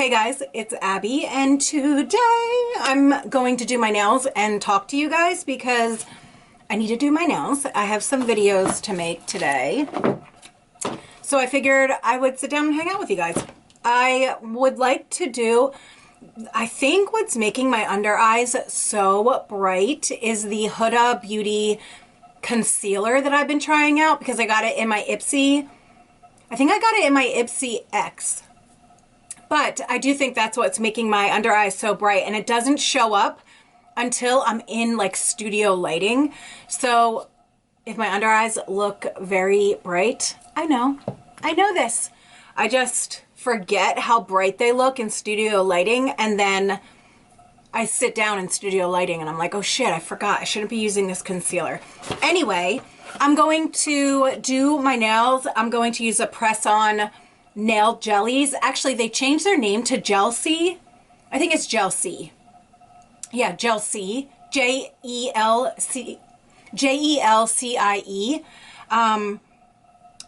Hey guys, it's Abby, and today I'm going to do my nails and talk to you guys because I need to do my nails. I have some videos to make today, so I figured I would sit down and hang out with you guys. I would like to do, I think what's making my under eyes so bright is the Huda Beauty concealer that I've been trying out because I got it in my Ipsy. I think I got it in my Ipsy X. But I do think that's what's making my under eyes so bright, and it doesn't show up until I'm in like studio lighting. So if my under eyes look very bright, I know this. I just forget how bright they look in studio lighting, and then I sit down in studio lighting and I'm like, oh shit, I forgot. I shouldn't be using this concealer. Anyway, I'm going to do my nails. I'm going to use a press-on nail jellies. Actually, they changed their name to Gelcie. I think it's Gelcie. Yeah, Gelcie. Gelcie.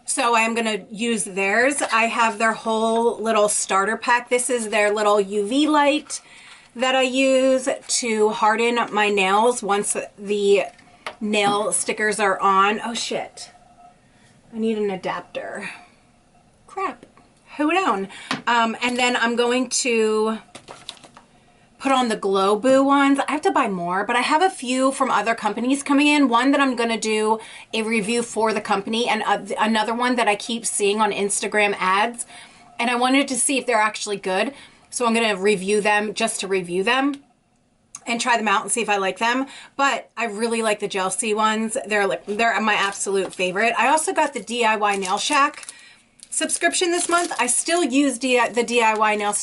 So I am going to use theirs. I have their whole little starter pack. This is their little UV light that I use to harden my nails once the nail stickers are on. Oh shit. I need an adapter. Crap. Hold on. And then I'm going to put on the Glow Boo ones. I have to buy more, but I have a few from other companies coming in. One that I'm going to do a review for the company, and another one that I keep seeing on Instagram ads. And I wanted to see if they're actually good. So I'm going to review them just to review them and try them out and see if I like them. But I really like the Gelcie ones. They're my absolute favorite. I also got the DIY Nail Shack subscription this month. I still use the DIY Nail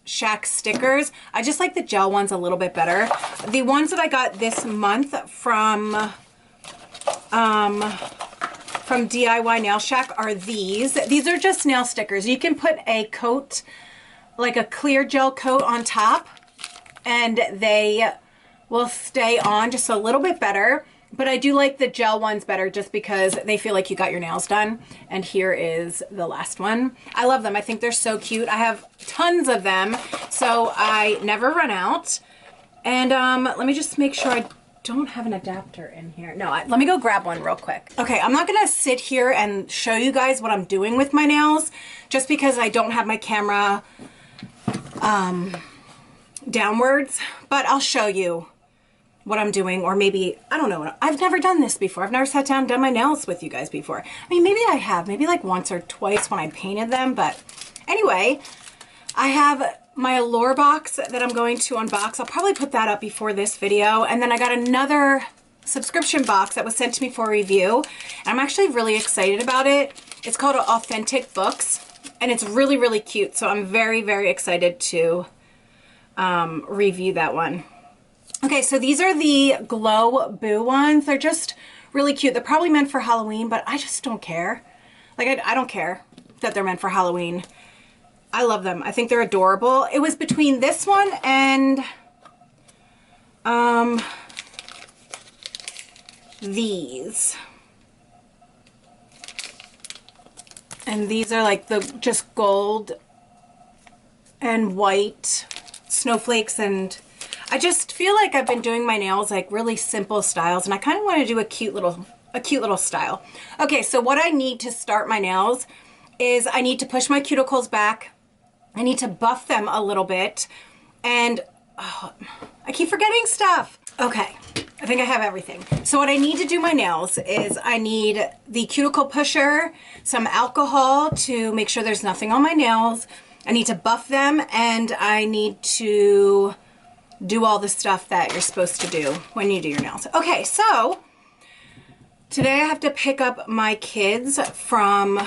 Shack stickers. I just like the gel ones a little bit better. The ones that I got this month from DIY Nail Shack are these. These are just nail stickers. You can put a coat, like a clear gel coat on top, and they will stay on just a little bit better. But I do like the gel ones better just because they feel like you got your nails done. And here is the last one. I love them. I think they're so cute. I have tons of them, so I never run out. And let me just make sure I don't have an adapter in here. No, let me go grab one real quick. Okay, I'm not gonna sit here and show you guys what I'm doing with my nails just because I don't have my camera downwards, but I'll show you what I'm doing, or maybe, I don't know. I've never done this before. I've never sat down and done my nails with you guys before. I mean, maybe I have, maybe like once or twice when I painted them, but anyway, I have my Allure box that I'm going to unbox. I'll probably put that up before this video. And then I got another subscription box that was sent to me for review. And I'm actually really excited about it. It's called Authentic Books, and it's really, really cute. So I'm very, very excited to review that one. Okay, so these are the Glow Boo ones. They're just really cute. They're probably meant for Halloween, but I just don't care. Like, I don't care that they're meant for Halloween. I love them. I think they're adorable. It was between this one and these. And these are like the just gold and white snowflakes, and I just feel like I've been doing my nails like really simple styles, and I kind of want to do a cute little style. Okay, so what I need to start my nails is I need to push my cuticles back. I need to buff them a little bit, and oh, I keep forgetting stuff. Okay, I think I have everything. So what I need to do my nails is I need the cuticle pusher, some alcohol to make sure there's nothing on my nails. I need to buff them, and I need to do all the stuff that you're supposed to do when you do your nails. Okay, so today I have to pick up my kids from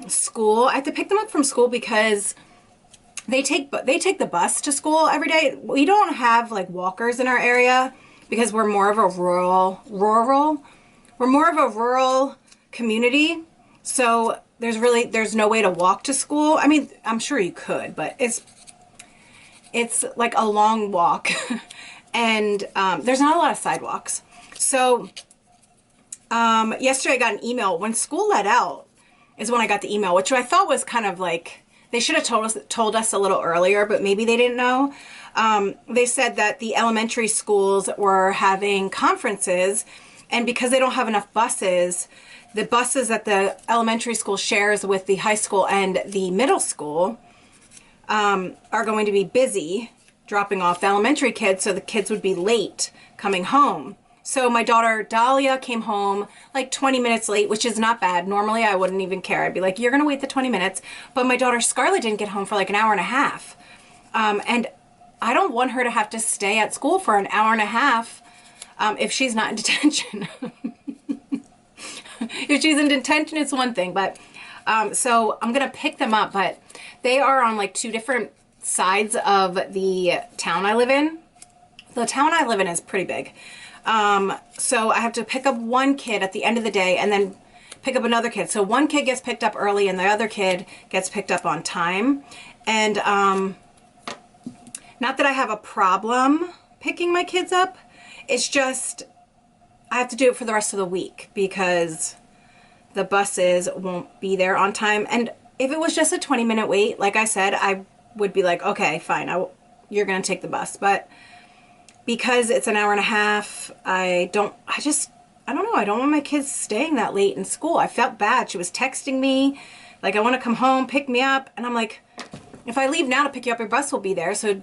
school. I have to pick them up from school because they take the bus to school every day. We don't have like walkers in our area because we're more of a rural community. So there's no way to walk to school. I mean, I'm sure you could, but it's like a long walk and there's not a lot of sidewalks. So yesterday I got an email when school let out is when I got the email, which I thought was kind of like they should have told us a little earlier, but maybe they didn't know. They said that the elementary schools were having conferences, and because they don't have enough buses, the buses that the elementary school shares with the high school and the middle school are going to be busy dropping off the elementary kids, so the kids would be late coming home. So my daughter Dahlia came home like 20 minutes late, which is not bad. Normally I wouldn't even care. I'd be like, you're going to wait the 20 minutes. But my daughter Scarlett didn't get home for like an hour and a half. And I don't want her to have to stay at school for an hour and a half if she's not in detention. If she's in detention, it's one thing. But so I'm going to pick them up. But they are on like two different sides of the town I live in. The town I live in is pretty big. So I have to pick up one kid at the end of the day and then pick up another kid. So one kid gets picked up early and the other kid gets picked up on time. And not that I have a problem picking my kids up. It's just I have to do it for the rest of the week because the buses won't be there on time. And if it was just a 20-minute wait, like I said, I would be like, okay, fine, you're going to take the bus. But because it's an hour and a half, I don't know. I don't want my kids staying that late in school. I felt bad. She was texting me, like, I want to come home, pick me up. And I'm like, if I leave now to pick you up, your bus will be there. So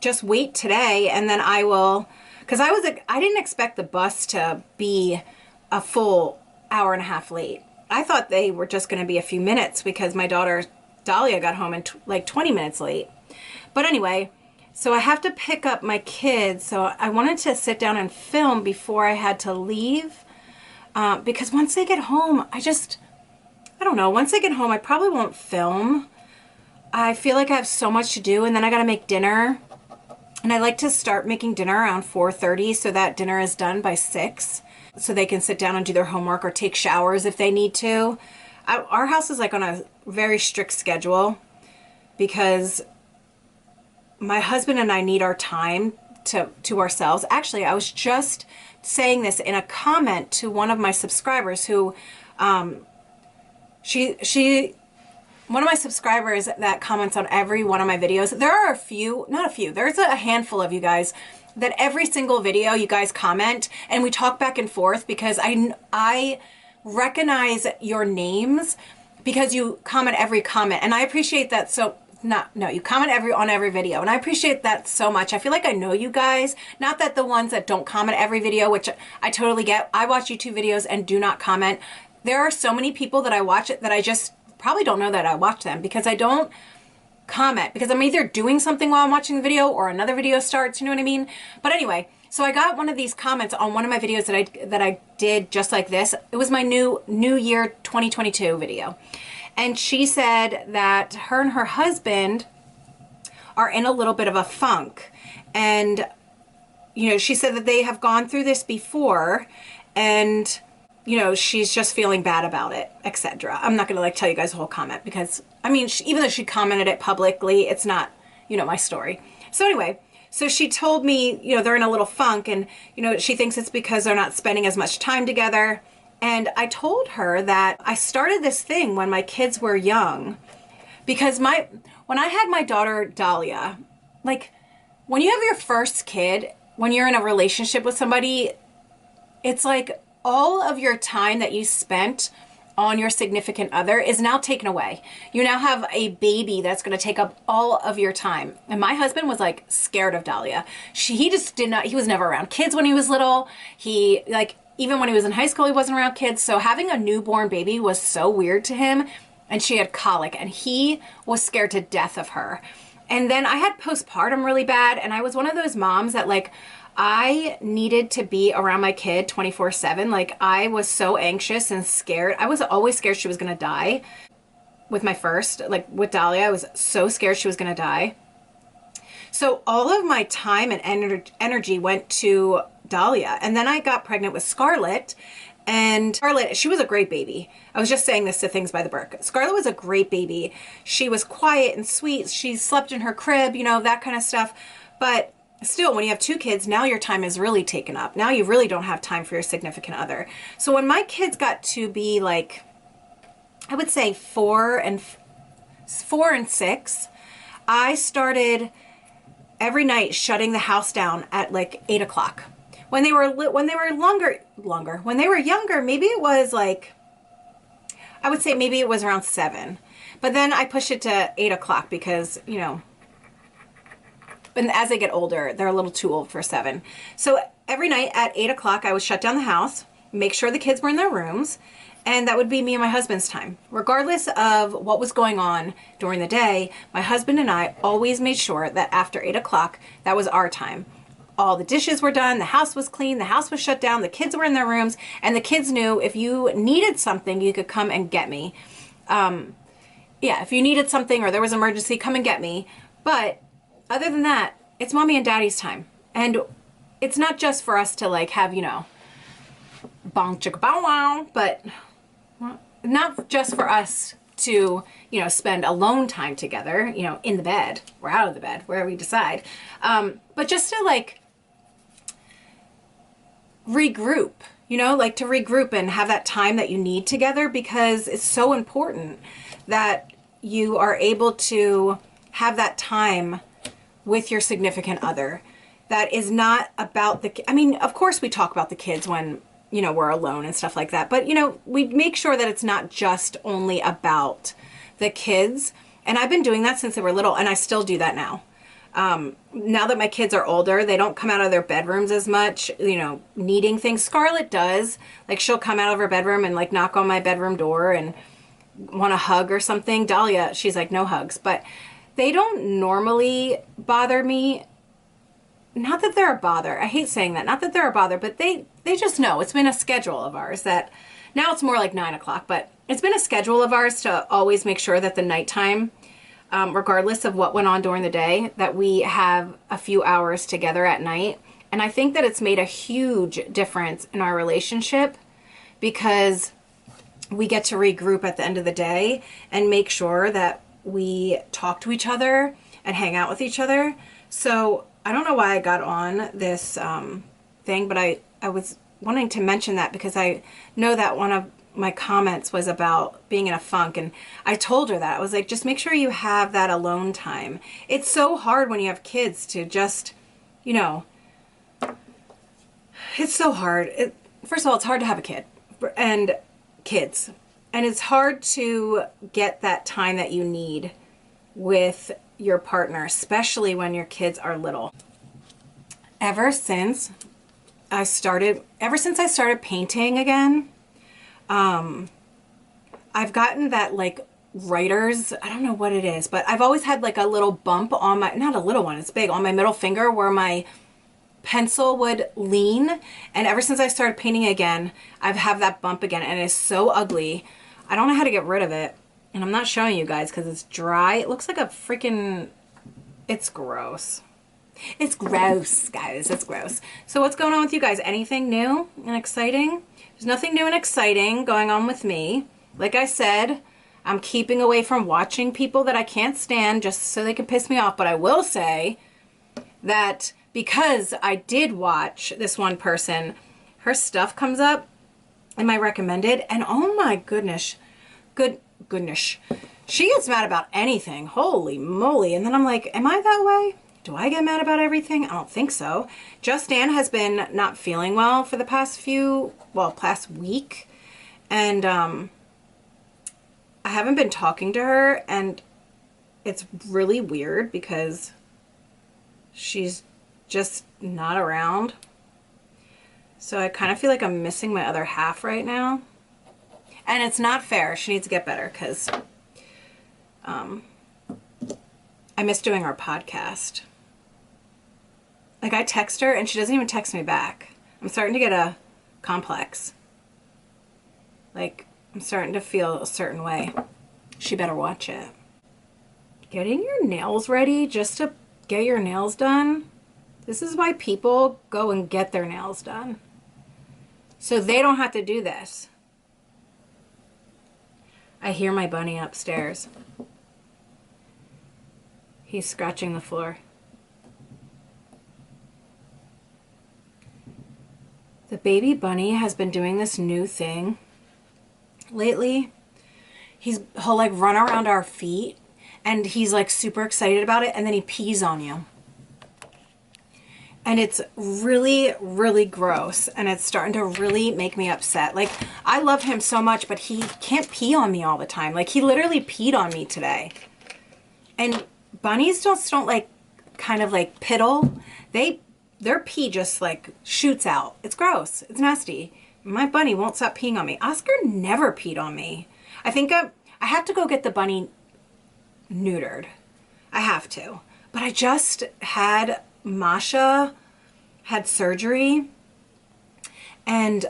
just wait today and then I will, because I didn't expect the bus to be a full hour and a half late. I thought they were just going to be a few minutes because my daughter Dahlia got home in like 20 minutes late. But anyway, so I have to pick up my kids. So I wanted to sit down and film before I had to leave. Because once they get home, I don't know. Once they get home, I probably won't film. I feel like I have so much to do, and then I got to make dinner. And I like to start making dinner around 4:30 so that dinner is done by 6. So they can sit down and do their homework or take showers if they need to. Our house is like on a very strict schedule because my husband and I need our time to ourselves. Actually, I was just saying this in a comment to one of my subscribers who, one of my subscribers that comments on every one of my videos. There are there's a handful of you guys that every single video you guys comment and we talk back and forth because I recognize your names because you comment every comment, and I appreciate that. So you comment on every video, and I appreciate that so much. I feel like I know you guys, not that the ones that don't comment every video, which I totally get. I watch YouTube videos and do not comment. There are so many people that I watch it that I just probably don't know that I watch them because I don't comment because I'm either doing something while I'm watching the video or another video starts, you know what I mean? But anyway, so I got one of these comments on one of my videos that I did just like this. It was my new year 2022 video. And she said that her and her husband are in a little bit of a funk. And, you know, she said that they have gone through this before and, you know, she's just feeling bad about it, etc. I'm not going to like tell you guys the whole comment because, I mean, even though she commented it publicly, it's not, you know, my story. So anyway, so she told me, you know, they're in a little funk and, you know, she thinks it's because they're not spending as much time together. And I told her that I started this thing when my kids were young because when I had my daughter Dahlia, like when you have your first kid, when you're in a relationship with somebody, it's like all of your time that you spent on your significant other is now taken away. You now have a baby that's going to take up all of your time. And my husband was like scared of Dahlia. He was never around kids when he was little. Even when he was in high school, he wasn't around kids. So having a newborn baby was so weird to him. And she had colic and he was scared to death of her. And then I had postpartum really bad. And I was one of those moms that like, I needed to be around my kid 24/7. Like I was so anxious and scared. I was always scared she was going to die with my first, like with Dahlia. I was so scared she was going to die. So all of my time and energy went to Dahlia. And then I got pregnant with Scarlett. And Scarlett, she was a great baby. I was just saying this to Things by the Book. Scarlett was a great baby. She was quiet and sweet. She slept in her crib, you know, that kind of stuff. But still, when you have two kids, now your time is really taken up. Now you really don't have time for your significant other. So when my kids got to be like, I would say 4 and 4 and 6, I started every night shutting the house down at like 8 o'clock. When they were younger, maybe it was like, I would say maybe it was around 7. But then I pushed it to 8 o'clock because, you know, but as they get older, they're a little too old for 7. So every night at 8 o'clock, I would shut down the house, make sure the kids were in their rooms, and that would be me and my husband's time. Regardless of what was going on during the day, my husband and I always made sure that after 8 o'clock, that was our time. All the dishes were done, the house was clean, the house was shut down, the kids were in their rooms, and the kids knew if you needed something, you could come and get me. Yeah, if you needed something or there was an emergency, come and get me. But other than that, it's mommy and daddy's time. And it's not just for us to like have, you know, bong chicka bow wow, but not just for us to, you know, spend alone time together, you know, in the bed or out of the bed, wherever we decide. But just to like regroup, you know, like to regroup and have that time that you need together, because it's so important that you are able to have that time with your significant other. That is not about I mean, of course we talk about the kids when, you know, we're alone and stuff like that. But, you know, we make sure that it's not just only about the kids. And I've been doing that since they were little, and I still do that now. Now that my kids are older, they don't come out of their bedrooms as much, you know, needing things. Scarlett does. Like, she'll come out of her bedroom and, like, knock on my bedroom door and want a hug or something. Dahlia, she's like, no hugs. But they don't normally bother me. Not that they're a bother. I hate saying that. Not that they're a bother, but they just know. It's been a schedule of ours that, now it's more like 9 o'clock, but it's been a schedule of ours to always make sure that the nighttime, regardless of what went on during the day, that we have a few hours together at night. And I think that it's made a huge difference in our relationship, because we get to regroup at the end of the day and make sure that we talk to each other and hang out with each other. So I don't know why I got on this thing, but I was wanting to mention that because I know that one of my comments was about being in a funk, and I told her that. I was like, just make sure you have that alone time. It's so hard when you have kids to just, you know, it's so hard. First of all, it's hard to have a kid and kids, and it's hard to get that time that you need with your partner, especially when your kids are little. Ever since I started painting again, I've gotten that like writer's, I don't know what it is, but I've always had like a little bump on my, not a little one, it's big, on my middle finger where my pencil would lean. And ever since I started painting again, I've had that bump again, and it's so ugly. I don't know how to get rid of it. And I'm not showing you guys because it's dry. It looks like a freaking, it's gross. It's gross, guys. It's gross. So what's going on with you guys? Anything new and exciting? There's nothing new and exciting going on with me. Like I said, I'm keeping away from watching people that I can't stand just so they can piss me off. But I will say that because I did watch this one person, her stuff comes up in my recommended, and oh my goodness, goodness, she gets mad about anything. Holy moly. And then I'm like, am I that way? Do I get mad about everything? I don't think so. Just Dan has been not feeling well for the past week. And I haven't been talking to her, and it's really weird because she's just not around. So I kind of feel like I'm missing my other half right now. And it's not fair. She needs to get better because I miss doing our podcast. Like, I text her and she doesn't even text me back. I'm starting to get a complex. Like, I'm starting to feel a certain way. She better watch it. Getting your nails ready just to get your nails done. This is why people go and get their nails done. So they don't have to do this. I hear my bunny upstairs. He's scratching the floor. The baby bunny has been doing this new thing lately. He'll like run around our feet, and he's like super excited about it, and then he pees on you. And it's really, really gross, and it's starting to really make me upset. Like, I love him so much, but he can't pee on me all the time. Like, he literally peed on me today. And bunnies just don't like kind of like piddle. Their pee just like shoots out. It's gross. It's nasty. My bunny won't stop peeing on me. Oscar never peed on me. I think I have to go get the bunny neutered. I have to. But I just had Masha had surgery, and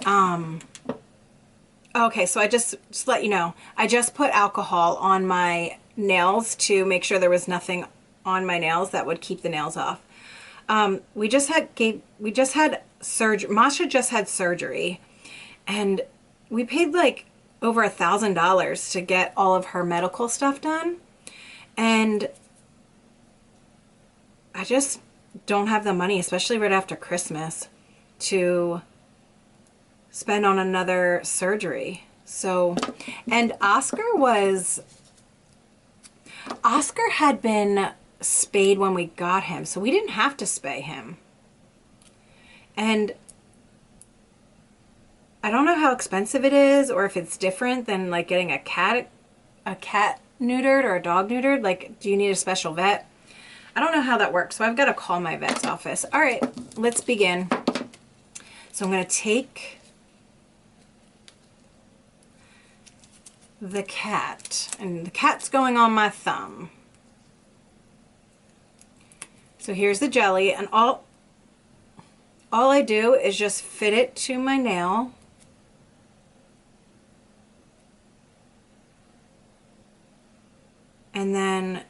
okay, so I just let you know, I just put alcohol on my nails to make sure there was nothing on my nails that would keep the nails off. We just had surgery. Masha just had surgery, and we paid like over $1,000 to get all of her medical stuff done, and I just don't have the money, especially right after Christmas, to spend on another surgery. So, and Oscar had been spayed when we got him, so we didn't have to spay him. And I don't know how expensive it is, or if it's different than like getting a cat neutered or a dog neutered. Like, do you need a special vet? I don't know how that works, so I've got to call my vet's office. All right, let's begin. So I'm going to take the cat, and the cat's going on my thumb. So here's the jelly, and all I do is just fit it to my nail. And then,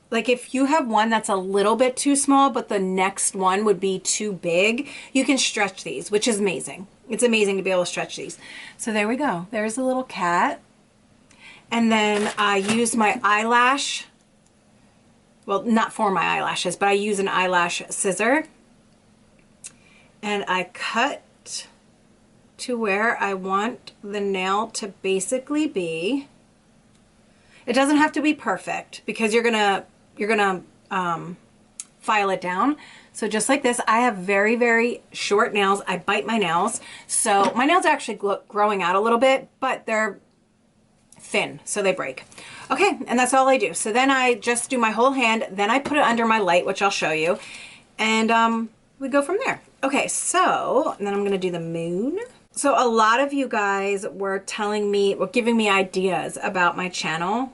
like, if you have one that's a little bit too small, but the next one would be too big, you can stretch these, which is amazing. It's amazing to be able to stretch these. So there we go. There's a little cat. And then I use my eyelash, well, not for my eyelashes, but I use an eyelash scissor. And I cut to where I want the nail to basically be. It doesn't have to be perfect, because you're gonna file it down. So just like this, I have very, very short nails. I bite my nails. So my nails are actually growing out a little bit, but they're thin, so they break. Okay, and that's all I do. So then I just do my whole hand, then I put it under my light, which I'll show you, and we go from there. Okay, so, and then I'm gonna do the moon. So a lot of you guys were telling me, were giving me ideas about my channel,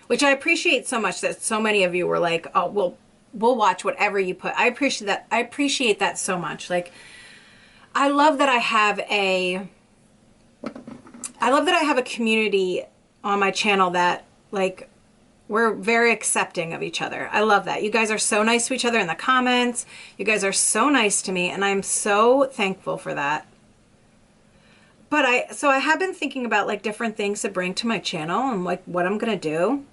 which I appreciate so much, that so many of you were like, oh, we'll watch whatever you put. I appreciate that. I appreciate that so much. Like, I love that I have a community on my channel that, like, we're very accepting of each other. I love that. You guys are so nice to each other in the comments. You guys are so nice to me, and I'm so thankful for that. But so I have been thinking about like different things to bring to my channel and like what I'm gonna do.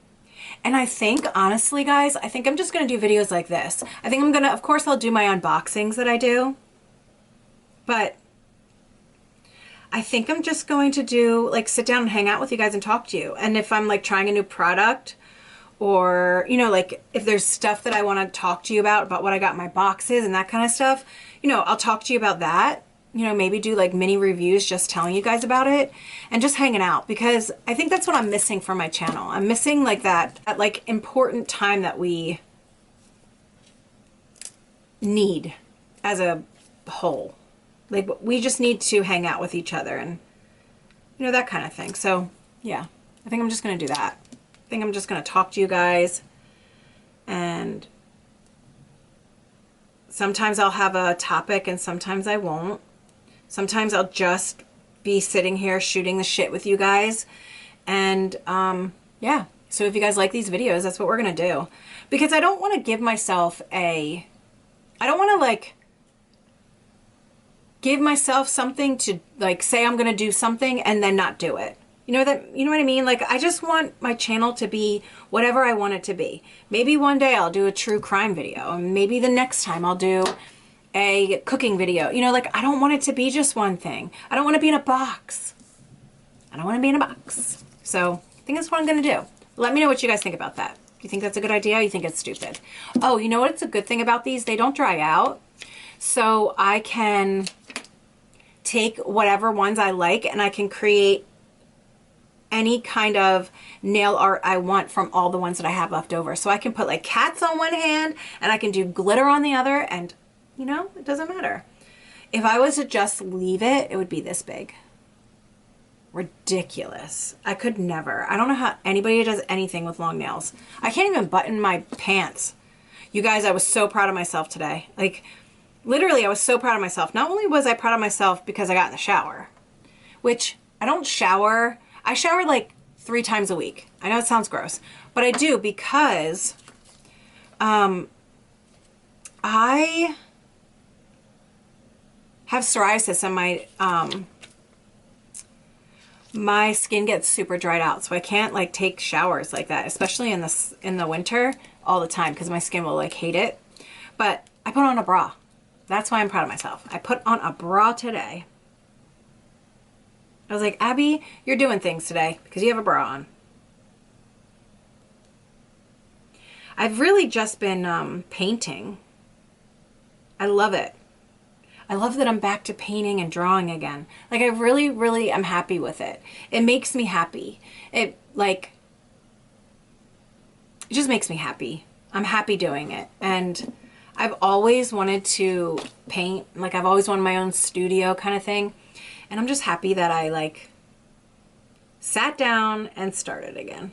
And I think, honestly guys, I think I'm just gonna do videos like this. I think I'm gonna, of course I'll do my unboxings that I do, but I think I'm just going to do like sit down and hang out with you guys and talk to you. And if I'm like trying a new product, or, you know, like if there's stuff that I want to talk to you about what I got in my boxes and that kind of stuff, you know, I'll talk to you about that. You know, maybe do like mini reviews just telling you guys about it and just hanging out, because I think that's what I'm missing from my channel. I'm missing like that like important time that we need as a whole. Like, we just need to hang out with each other and, you know, that kind of thing. So yeah, I think I'm just going to do that. I think I'm just going to talk to you guys, and sometimes I'll have a topic and sometimes I won't. Sometimes I'll just be sitting here shooting the shit with you guys. And yeah, so if you guys like these videos, that's what we're going to do. Because I don't want to give myself I don't want to like give myself something to like say I'm going to do something and then not do it. You know what I mean? Like, I just want my channel to be whatever I want it to be. Maybe one day I'll do a true crime video, and maybe the next time I'll do a cooking video. You know, like, I don't want it to be just one thing. I don't want to be in a box. I don't want to be in a box. So I think that's what I'm going to do. Let me know what you guys think about that. You think that's a good idea? Or you think it's stupid? Oh, you know what's a good thing about these? They don't dry out. So I can take whatever ones I like and I can create any kind of nail art I want from all the ones that I have left over. So I can put like cats on one hand and I can do glitter on the other, and you know, it doesn't matter. If I was to just leave it, it would be this big. Ridiculous. I could never. I don't know how anybody does anything with long nails. I can't even button my pants. You guys, I was so proud of myself today. Like, literally, I was so proud of myself. Not only was I proud of myself because I got in the shower, which I don't shower. I shower like 3 times a week. I know it sounds gross, but I do because I have psoriasis and my skin gets super dried out, so I can't like take showers like that, especially in the winter all the time, because my skin will like hate it. But I put on a bra. That's why I'm proud of myself. I put on a bra today. I was like, Abby, you're doing things today because you have a bra on. I've really just been painting. I love it. I love that I'm back to painting and drawing again. Like, I really, really am happy with it. It makes me happy. It just makes me happy. I'm happy doing it. And I've always wanted to paint. Like, I've always wanted my own studio kind of thing. And I'm just happy that I like sat down and started again.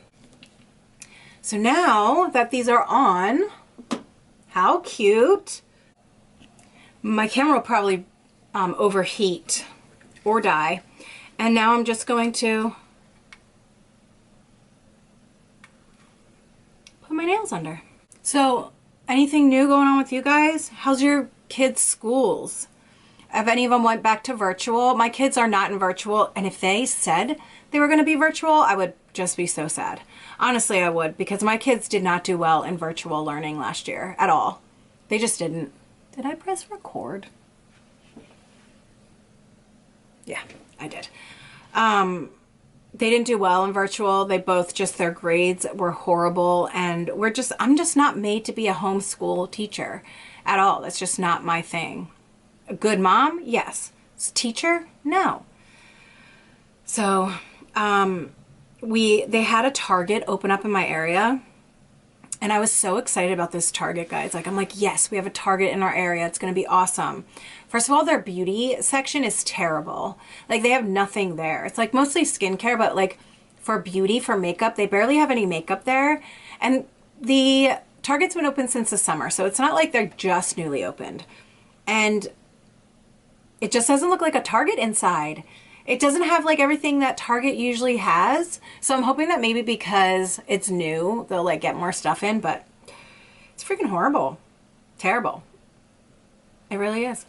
So now that these are on, how cute. My camera will probably overheat or die. And now I'm just going to put my nails under. So, anything new going on with you guys? How's your kids' schools? If any of them went back to virtual, my kids are not in virtual. And if they said they were going to be virtual, I would just be so sad. Honestly, I would, because my kids did not do well in virtual learning last year at all. They just didn't. Did I press record? Yeah, I did. They didn't do well in virtual. They both just, their grades were horrible. And I'm just not made to be a homeschool teacher at all. That's just not my thing. A good mom? Yes. Teacher? No. So, they had a Target open up in my area. And I was so excited about this Target, guys. Like, I'm like, yes, we have a Target in our area. It's going to be awesome. First of all, their beauty section is terrible. Like, they have nothing there. It's like mostly skincare, but like for beauty, for makeup, they barely have any makeup there. And the Target's been open since the summer, so it's not like they're just newly opened. And it just doesn't look like a Target inside. It doesn't have like everything that Target usually has. So I'm hoping that maybe because it's new, they'll like get more stuff in, but it's freaking horrible. Terrible. It really is.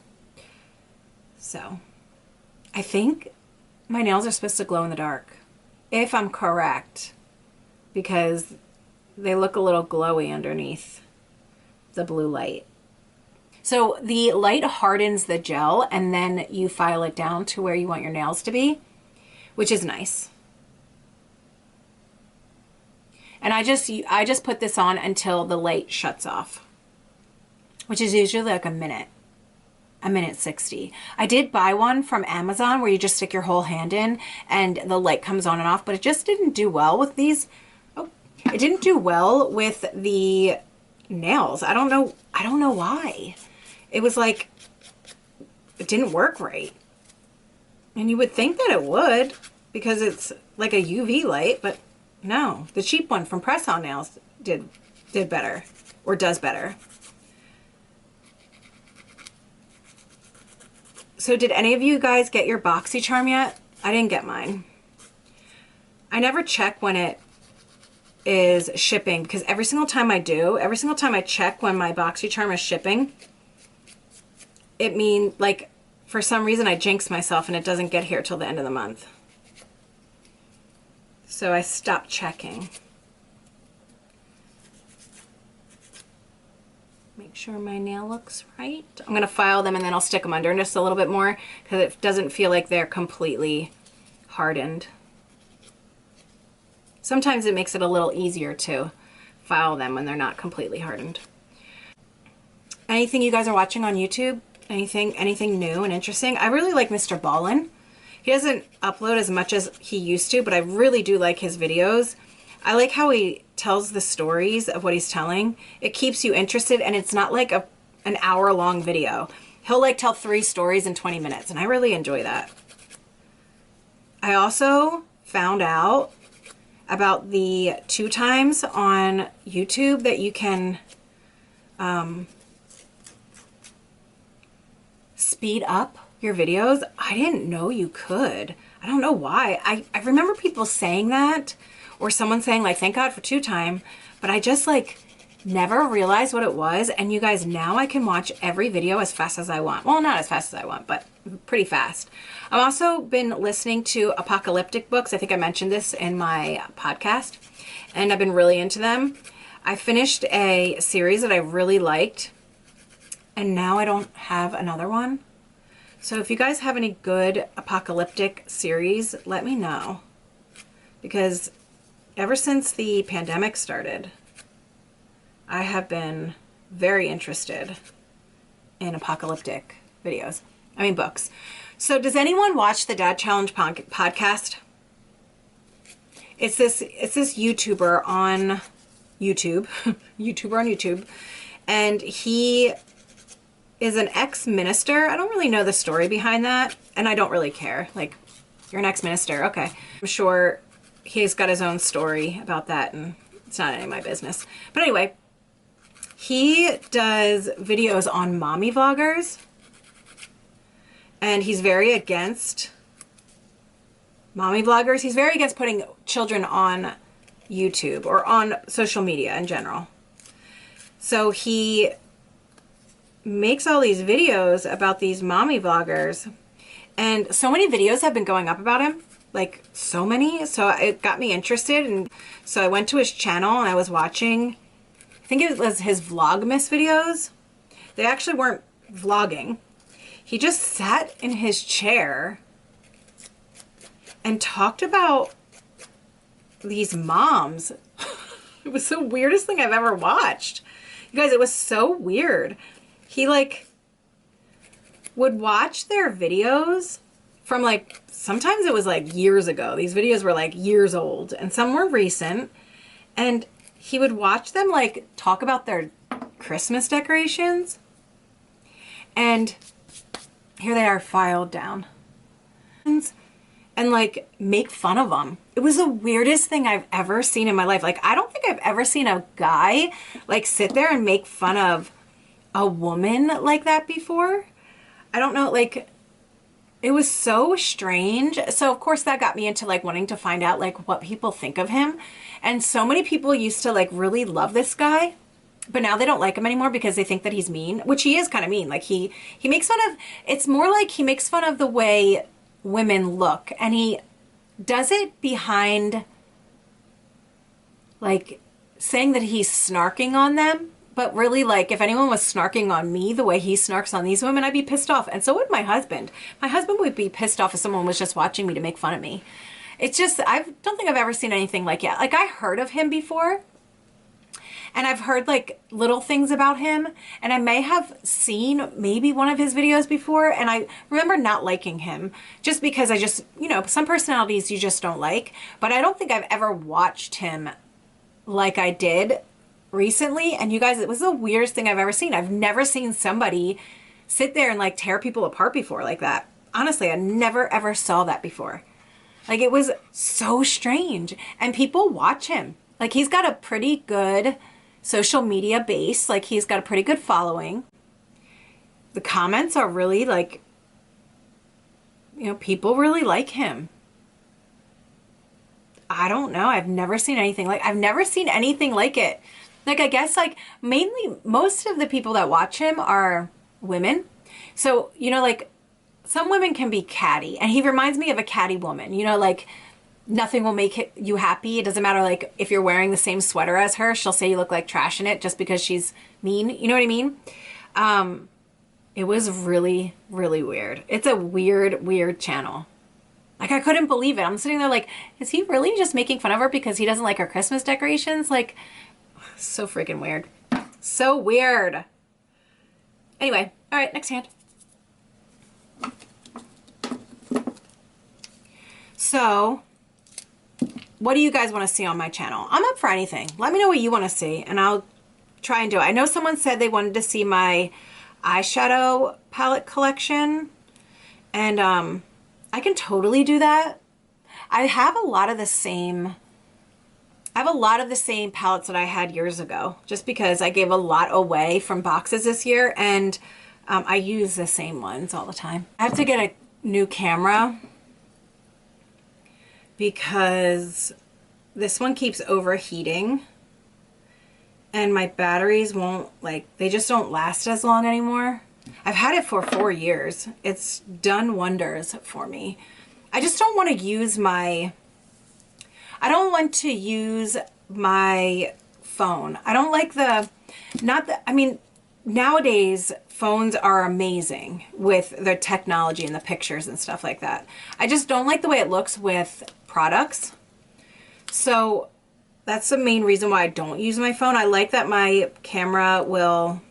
So I think my nails are supposed to glow in the dark, if I'm correct, because they look a little glowy underneath the blue light. So the light hardens the gel and then you file it down to where you want your nails to be, which is nice. And I just put this on until the light shuts off, which is usually like a minute 60. I did buy one from Amazon where you just stick your whole hand in and the light comes on and off, but it just didn't do well with these. Oh, it didn't do well with the nails. I don't know why. It was like, it didn't work right. And you would think that it would because it's like a UV light, but no. The cheap one from Press On Nails did better, or does better. So did any of you guys get your BoxyCharm yet? I didn't get mine. I never check when it is shipping because every single time I check when my BoxyCharm is shipping, it means like for some reason I jinx myself and it doesn't get here till the end of the month. So I stopped checking. Make sure my nail looks right. I'm going to file them and then I'll stick them under just a little bit more because it doesn't feel like they're completely hardened. sometimes it makes it a little easier to file them when they're not completely hardened. Anything you guys are watching on YouTube? Anything new and interesting? I really like Mr. Ballin. He doesn't upload as much as he used to, but I really do like his videos. I like how he tells the stories of what he's telling. It keeps you interested, and it's not like an hour-long video. He'll like tell 3 stories in 20 minutes, and I really enjoy that. I also found out about the 2 times on YouTube that you can speed up your videos. I didn't know you could. I don't know why. I remember people saying that, or someone saying like, thank God for 2 time, but I just like never realized what it was. And you guys, now I can watch every video as fast as I want. Well, not as fast as I want, but pretty fast. I've also been listening to apocalyptic books. I think I mentioned this in my podcast, and I've been really into them. I finished a series that I really liked, and now I don't have another one. So if you guys have any good apocalyptic series, let me know. Because ever since the pandemic started, I have been very interested in apocalyptic books. So does anyone watch the Dad Challenge podcast? It's this YouTuber on YouTube, and he is an ex-minister. I don't really know the story behind that, and I don't really care. Like, you're an ex-minister, okay. I'm sure he's got his own story about that, and it's not any of my business. But anyway, he does videos on mommy vloggers, and he's very against mommy vloggers. He's very against putting children on YouTube or on social media in general. So he makes all these videos about these mommy vloggers, and so many videos have been going up about him, like so many. So it got me interested, and so I went to his channel and I was watching, I think it was his Vlogmas videos. They actually weren't vlogging. He just sat in his chair and talked about these moms. It was the weirdest thing I've ever watched. You guys, it was so weird. He like would watch their videos from like, sometimes it was like years ago. These videos were like years old, and some were recent. And he would watch them like talk about their Christmas decorations. And here they are filed down. And like make fun of them. It was the weirdest thing I've ever seen in my life. Like, I don't think I've ever seen a guy like sit there and make fun of a woman like that before. I don't know, like, it was so strange. So of course that got me into like wanting to find out like what people think of him. And so many people used to like really love this guy, but now they don't like him anymore because they think that he's mean, which he is kind of mean. Like he makes fun of, it's more like he makes fun of the way women look, and he does it behind like saying that he's snarking on them. But really, like, if anyone was snarking on me the way he snarks on these women, I'd be pissed off. And so would my husband. My husband would be pissed off if someone was just watching me to make fun of me. It's just, I don't think I've ever seen anything like that. Like, I heard of him before, and I've heard like little things about him, and I may have seen maybe one of his videos before, and I remember not liking him just because I just, you know, some personalities you just don't like. But I don't think I've ever watched him like I did recently. And you guys, it was the weirdest thing I've ever seen. I've never seen somebody sit there and like tear people apart before like that. Honestly, I never ever saw that before. Like, it was so strange. And people watch him. Like, he's got a pretty good social media base. Like, he's got a pretty good following. The comments are really like, you know, people really like him. I don't know. I've never seen anything like it. Like, I guess, like, mainly, most of the people that watch him are women. So, you know, like, some women can be catty. And he reminds me of a catty woman. You know, like, nothing will make you happy. It doesn't matter, like, if you're wearing the same sweater as her. She'll say you look like trash in it just because she's mean. You know what I mean? It was really, really weird. It's a weird, weird channel. Like, I couldn't believe it. I'm sitting there like, is he really just making fun of her because he doesn't like her Christmas decorations? Like, so freaking weird. So weird. Anyway, all right, next hand. So, what do you guys want to see on my channel? I'm up for anything. Let me know what you want to see, and I'll try and do it. I know someone said they wanted to see my eyeshadow palette collection, and I can totally do that. I have a lot of the same palettes that I had years ago, just because I gave a lot away from boxes this year, and I use the same ones all the time. I have to get a new camera because this one keeps overheating and my batteries won't, like, they just don't last as long anymore. I've had it for 4 years. It's done wonders for me. I just don't want to use my phone. I don't like I mean, nowadays phones are amazing with the technology and the pictures and stuff like that. I just don't like the way it looks with products. So that's the main reason why I don't use my phone. I like that my camera will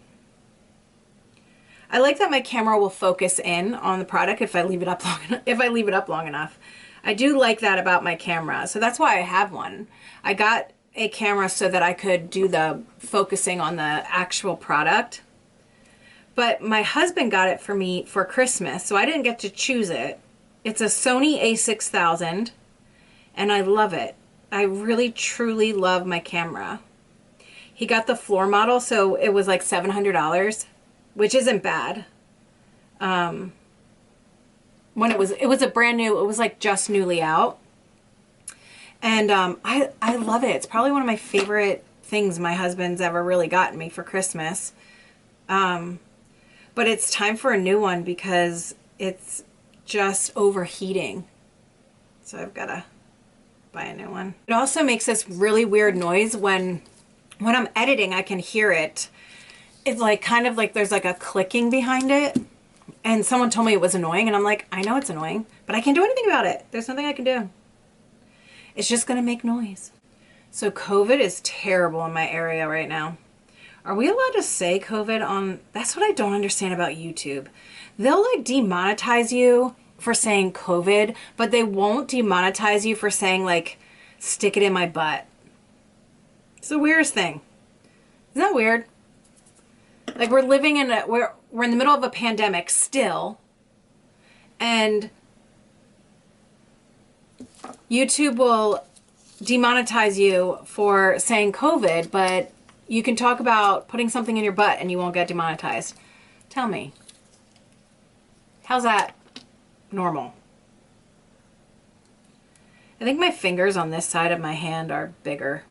focus in on the product if I leave it up long enough. I do like that about my camera. So that's why I have one. I got a camera so that I could do the focusing on the actual product. But my husband got it for me for Christmas, so I didn't get to choose it. It's a Sony a6000, and I love it. I really, truly love my camera. He got the floor model, so it was like $700, which isn't bad. When it was a brand new, it was like just newly out. And I love it. It's probably one of my favorite things my husband's ever really gotten me for Christmas. But it's time for a new one because it's just overheating. So I've got to buy a new one. It also makes this really weird noise when I'm editing. I can hear it. It's like kind of like there's like a clicking behind it. And someone told me it was annoying, and I'm like, I know it's annoying, but I can't do anything about it. There's nothing I can do. It's just gonna make noise. So COVID is terrible in my area right now. Are we allowed to say COVID on, that's what I don't understand about YouTube. They'll like demonetize you for saying COVID, but they won't demonetize you for saying like, stick it in my butt. It's the weirdest thing. Isn't that weird? Like we're living in we're in the middle of a pandemic still, and YouTube will demonetize you for saying COVID, but you can talk about putting something in your butt and you won't get demonetized. Tell me, how's that normal? I think my fingers on this side of my hand are bigger.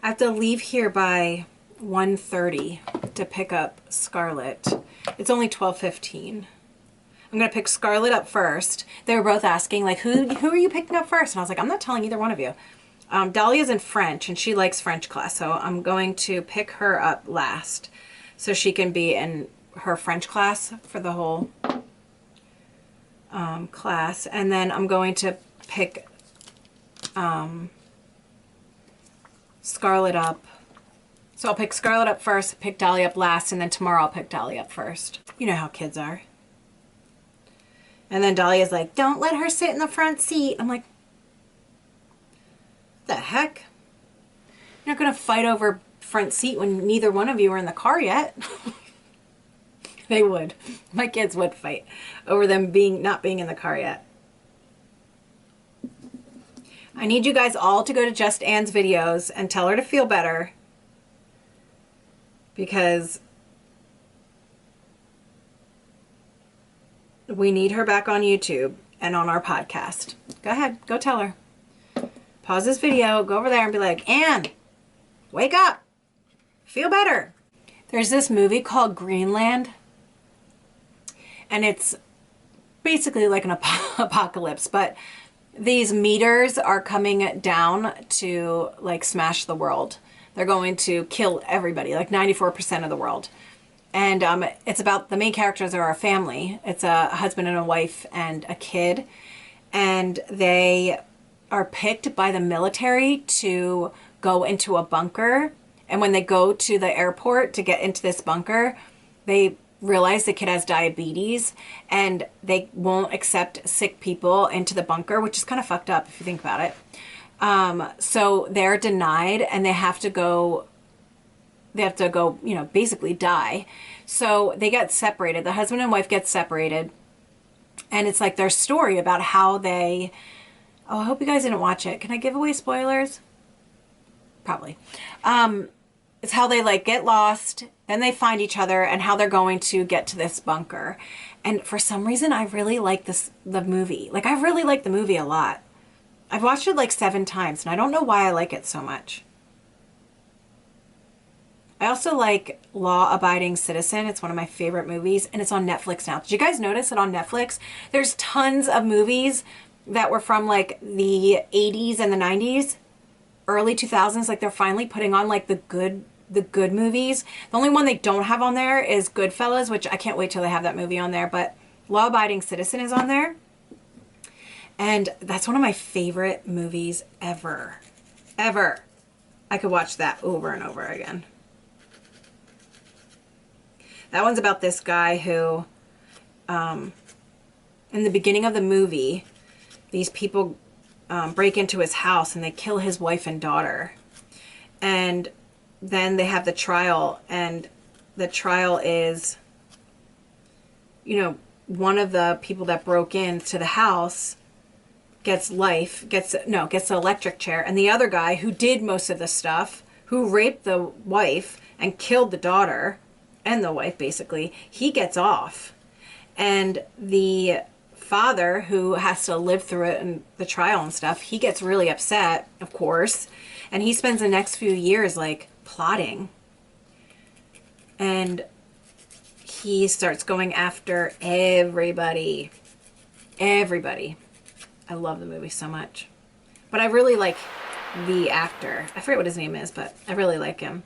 I have to leave here by 1:30 to pick up Scarlett. It's only 12:15. I'm gonna pick Scarlett up first. They were both asking like, who are you picking up first? And I was like, I'm not telling either one of you. Dahlia's in French and she likes French class, so I'm going to pick her up last so she can be in her French class for the whole class, and then I'm going to pick Scarlett up. So I'll pick Scarlett up first, pick Dahlia up last, and then tomorrow I'll pick Dahlia up first. You know how kids are. And then Dahlia's like, don't let her sit in the front seat. I'm like, what the heck? You're not going to fight over front seat when neither one of you are in the car yet. They would. My kids would fight over them not being in the car yet. I need you guys all to go to Just Anne's videos and tell her to feel better, because we need her back on YouTube and on our podcast. Go ahead, go tell her. Pause this video, go over there and be like, Anne, wake up, feel better. There's this movie called Greenland, and it's basically like an apocalypse, but these meteors are coming down to like smash the world. They're going to kill everybody, like 94% of the world. And it's about, the main characters are a family. It's a husband and a wife and a kid. and they are picked by the military to go into a bunker. And when they go to the airport to get into this bunker, they realize the kid has diabetes and they won't accept sick people into the bunker, which is kind of fucked up if you think about it. So they're denied and they have to go, you know, basically die. So they get separated. The husband and wife get separated. And it's like their story about how they, oh, I hope you guys didn't watch it. Can I give away spoilers? Probably. It's how they like get lost, then they find each other, and how they're going to get to this bunker. And for some reason, I really like the movie. Like, I really like the movie a lot. I've watched it like 7 times, and I don't know why I like it so much. I also like Law Abiding Citizen. It's one of my favorite movies, and it's on Netflix now. Did you guys notice that on Netflix, there's tons of movies that were from like the 80s and the 90s, early 2000s. Like, they're finally putting on like the good movies. The only one they don't have on there is Goodfellas, which I can't wait till they have that movie on there. But Law Abiding Citizen is on there. And that's one of my favorite movies ever. Ever. I could watch that over and over again. That one's about this guy who, in the beginning of the movie, these people break into his house and they kill his wife and daughter. And then they have the trial, and the trial is, you know, one of the people that broke into the house gets the electric chair, and the other guy who did most of the stuff, who raped the wife and killed the daughter and the wife basically, he gets off. And the father, who has to live through it and the trial and stuff, he gets really upset, of course, and he spends the next few years like plotting, and he starts going after everybody. I love the movie so much, but I really like the actor. I forget what his name is, but I really like him.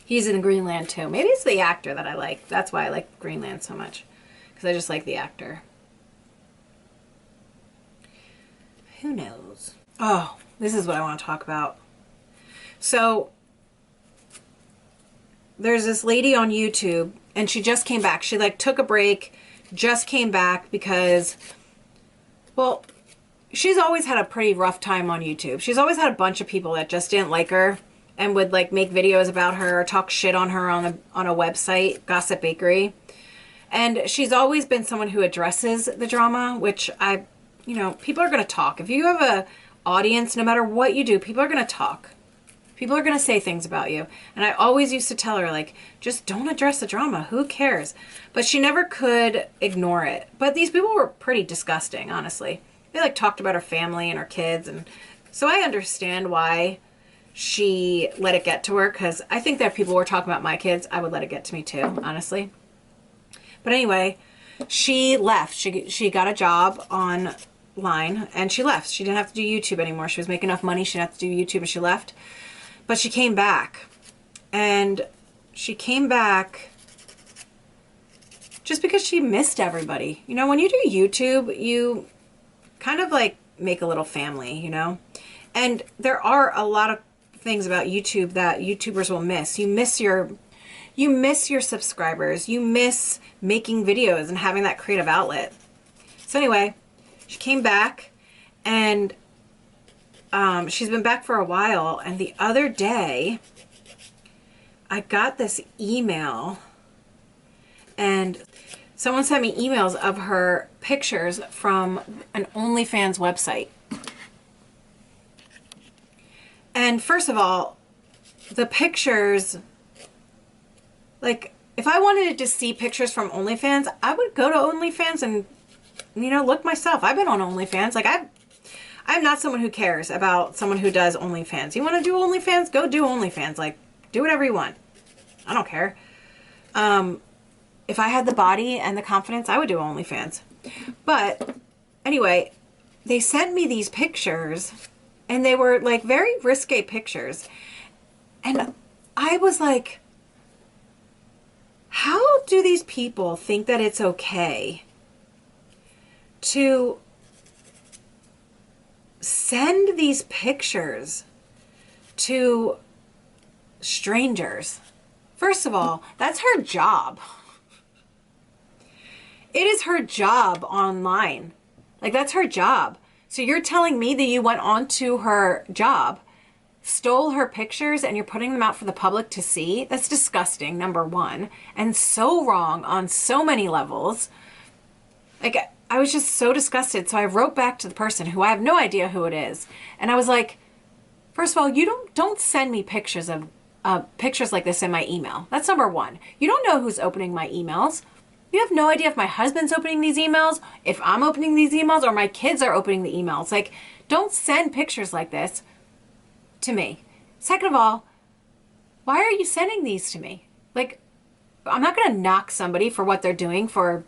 He's in Greenland too. Maybe it's the actor that I like. That's why I like Greenland so much, because I just like the actor. Who knows? Oh, this is what I want to talk about. So there's this lady on YouTube, and she just came back. She like took a break, just came back because, well, she's always had a pretty rough time on YouTube. She's always had a bunch of people that just didn't like her and would like make videos about her or talk shit on her on a website, Gossip Bakery. And she's always been someone who addresses the drama, which you know, people are going to talk. If you have a audience, no matter what you do, people are going to talk. People are going to say things about you. And I always used to tell her, like, just don't address the drama. Who cares? But she never could ignore it. But these people were pretty disgusting, honestly. They, like, talked about her family and her kids. And so I understand why she let it get to her. Because I think that if people were talking about my kids, I would let it get to me too, honestly. But anyway, she left. She got a job online and she left. She didn't have to do YouTube anymore. She was making enough money. She didn't have to do YouTube, and she left. But she came back, and she came back just because she missed everybody. You know, when you do YouTube, you kind of like make a little family, you know? And there are a lot of things about YouTube that YouTubers will miss. You miss your subscribers. You miss making videos and having that creative outlet. So anyway, she came back, and she's been back for a while, and the other day I got this email, and someone sent me emails of her pictures from an OnlyFans website. And first of all, the pictures, like, if I wanted to see pictures from OnlyFans, I would go to OnlyFans and, you know, look myself. I've been on OnlyFans. Like, I'm not someone who cares about someone who does OnlyFans. You want to do OnlyFans? Go do OnlyFans. Like, do whatever you want. I don't care. If I had the body and the confidence, I would do OnlyFans. But anyway, they sent me these pictures, and they were like very risque pictures. And I was like, how do these people think that it's okay to send these pictures to strangers. First of all, that's her job. It is her job online. Like, that's her job. So you're telling me that you went onto her job, stole her pictures, and you're putting them out for the public to see? That's disgusting, number one, and so wrong on so many levels. Like, I was just so disgusted. So I wrote back to the person, who I have no idea who it is, and I was like, first of all, you don't send me pictures of pictures like this in my email. That's number one. You don't know who's opening my emails. You have no idea if my husband's opening these emails, if I'm opening these emails, or my kids are opening the emails. Like, don't send pictures like this to me. Second of all, why are you sending these to me? Like, I'm not going to knock somebody for what they're doing for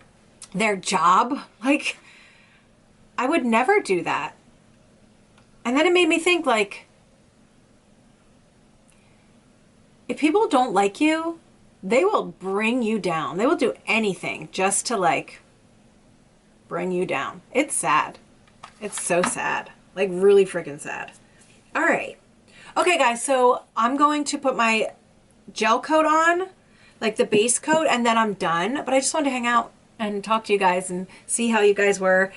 their job. Like, I would never do that. And then it made me think, like, if people don't like you, they will bring you down. They will do anything just to, like, bring you down. It's sad. It's so sad. Like, really freaking sad. All right. Okay, guys, so I'm going to put my gel coat on, like the base coat, and then I'm done. But I just wanted to hang out and talk to you guys and see how you guys were.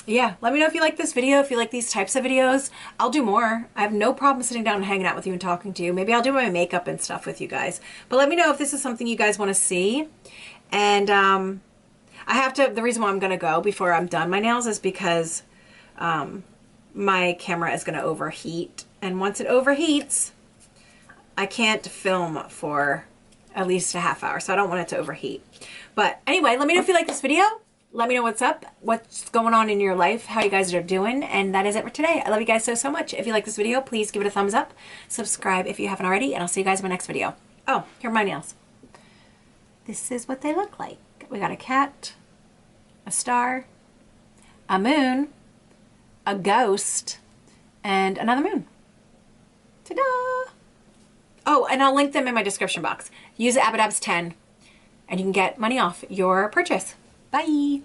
Yeah, let me know if you like this video, if you like these types of videos. I'll do more. I have no problem sitting down and hanging out with you and talking to you. Maybe I'll do my makeup and stuff with you guys. But let me know if this is something you guys want to see. And I have to, the reason why I'm going to go before I'm done my nails is because my camera is going to overheat. And once it overheats, I can't film for at least a half hour. So I don't want it to overheat. But anyway, let me know if you like this video. Let me know what's up, what's going on in your life, how you guys are doing, and that is it for today. I love you guys so, so much. If you like this video, please give it a thumbs up. Subscribe if you haven't already, and I'll see you guys in my next video. Oh, here are my nails. This is what they look like. We got a cat, a star, a moon, a ghost, and another moon. Ta-da! Oh, and I'll link them in my description box. Use Abbadabbs 10, and you can get money off your purchase. Bye.